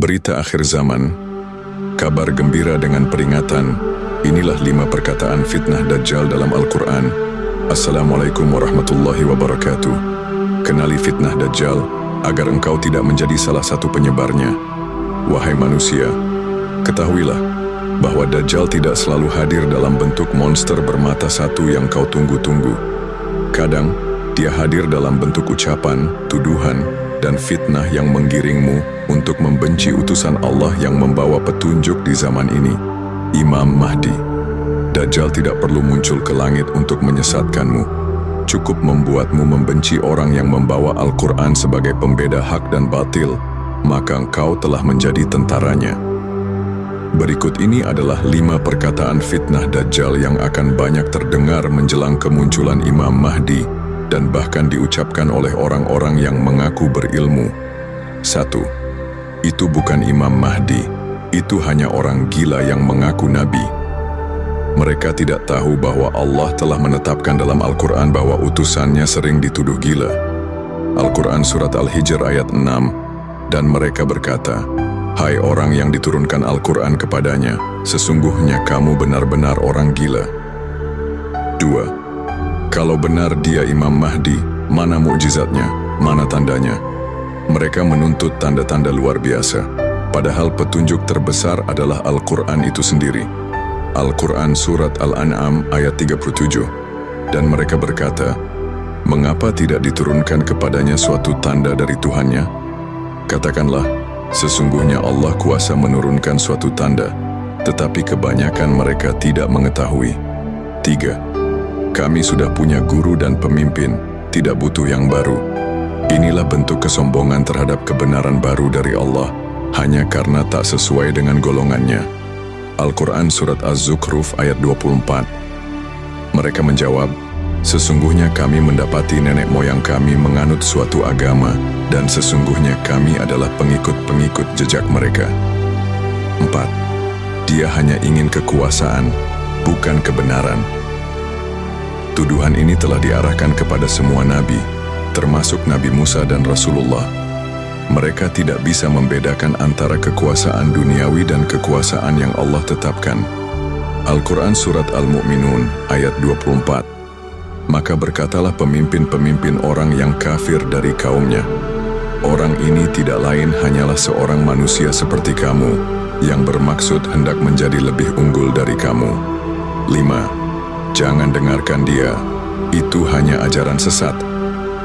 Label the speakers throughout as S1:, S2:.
S1: Berita akhir zaman, kabar gembira dengan peringatan, inilah 5 perkataan fitnah Dajjal dalam Al-Quran. Assalamualaikum warahmatullahi wabarakatuh. Kenali fitnah Dajjal, agar engkau tidak menjadi salah satu penyebarnya. Wahai manusia, ketahuilah bahwa Dajjal tidak selalu hadir dalam bentuk monster bermata satu yang kau tunggu-tunggu. Kadang, dia hadir dalam bentuk ucapan, tuduhan, dan fitnah yang menggiringmu untuk membenci utusan Allah yang membawa petunjuk di zaman ini, Imam Mahdi. Dajjal tidak perlu muncul ke langit untuk menyesatkanmu. Cukup membuatmu membenci orang yang membawa Al-Quran sebagai pembeda hak dan batil, maka engkau telah menjadi tentaranya. Berikut ini adalah 5 perkataan fitnah Dajjal yang akan banyak terdengar menjelang kemunculan Imam Mahdi dan bahkan diucapkan oleh orang-orang yang mengaku berilmu. 1. Itu bukan Imam Mahdi, itu hanya orang gila yang mengaku nabi. Mereka tidak tahu bahwa Allah telah menetapkan dalam Al-Quran bahwa utusannya sering dituduh gila. Al-Quran Surat Al-Hijr ayat 6, dan mereka berkata, "Hai orang yang diturunkan Al-Quran kepadanya, sesungguhnya kamu benar-benar orang gila." 2. Kalau benar dia Imam Mahdi, mana mukjizatnya, mana tandanya? Mereka menuntut tanda-tanda luar biasa, padahal petunjuk terbesar adalah Al-Quran itu sendiri. Al-Quran Surat Al-An'am ayat 37, dan mereka berkata, "Mengapa tidak diturunkan kepadanya suatu tanda dari Tuhannya?" Katakanlah, sesungguhnya Allah kuasa menurunkan suatu tanda, tetapi kebanyakan mereka tidak mengetahui. 3. Kami sudah punya guru dan pemimpin, tidak butuh yang baru. Inilah bentuk kesombongan terhadap kebenaran baru dari Allah, hanya karena tak sesuai dengan golongannya. Al-Quran Surat Az-Zukhruf ayat 24. Mereka menjawab, "Sesungguhnya kami mendapati nenek moyang kami menganut suatu agama, dan sesungguhnya kami adalah pengikut-pengikut jejak mereka." 4. Dia hanya ingin kekuasaan, bukan kebenaran. Tuduhan ini telah diarahkan kepada semua nabi, termasuk Nabi Musa dan Rasulullah. Mereka tidak bisa membedakan antara kekuasaan duniawi dan kekuasaan yang Allah tetapkan. Al-Quran Surat Al-Mu'minun ayat 24. Maka berkatalah pemimpin-pemimpin orang yang kafir dari kaumnya, "Orang ini tidak lain hanyalah seorang manusia seperti kamu, yang bermaksud hendak menjadi lebih unggul dari kamu." 5. Jangan dengarkan dia, itu hanya ajaran sesat.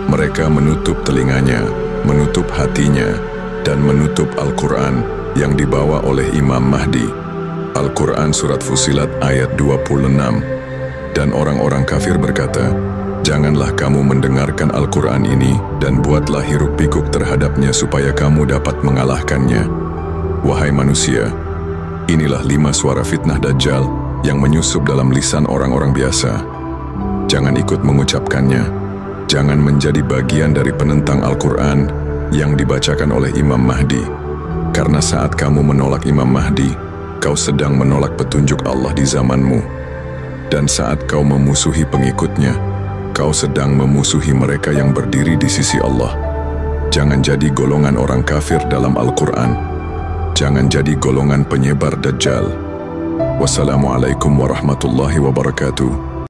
S1: Mereka menutup telinganya, menutup hatinya, dan menutup Al-Quran yang dibawa oleh Imam Mahdi. Al-Quran Surat Fussilat ayat 26. Dan orang-orang kafir berkata, "Janganlah kamu mendengarkan Al-Quran ini dan buatlah hiruk-pikuk terhadapnya supaya kamu dapat mengalahkannya." Wahai manusia, inilah 5 suara fitnah Dajjal yang menyusup dalam lisan orang-orang biasa. Jangan ikut mengucapkannya. Jangan menjadi bagian dari penentang Al-Quran yang dibacakan oleh Imam Mahdi. Karena saat kamu menolak Imam Mahdi, kau sedang menolak petunjuk Allah di zamanmu. Dan saat kau memusuhi pengikutnya, kau sedang memusuhi mereka yang berdiri di sisi Allah. Jangan jadi golongan orang kafir dalam Al-Quran. Jangan jadi golongan penyebar Dajjal. Wassalamualaikum warahmatullahi wabarakatuh.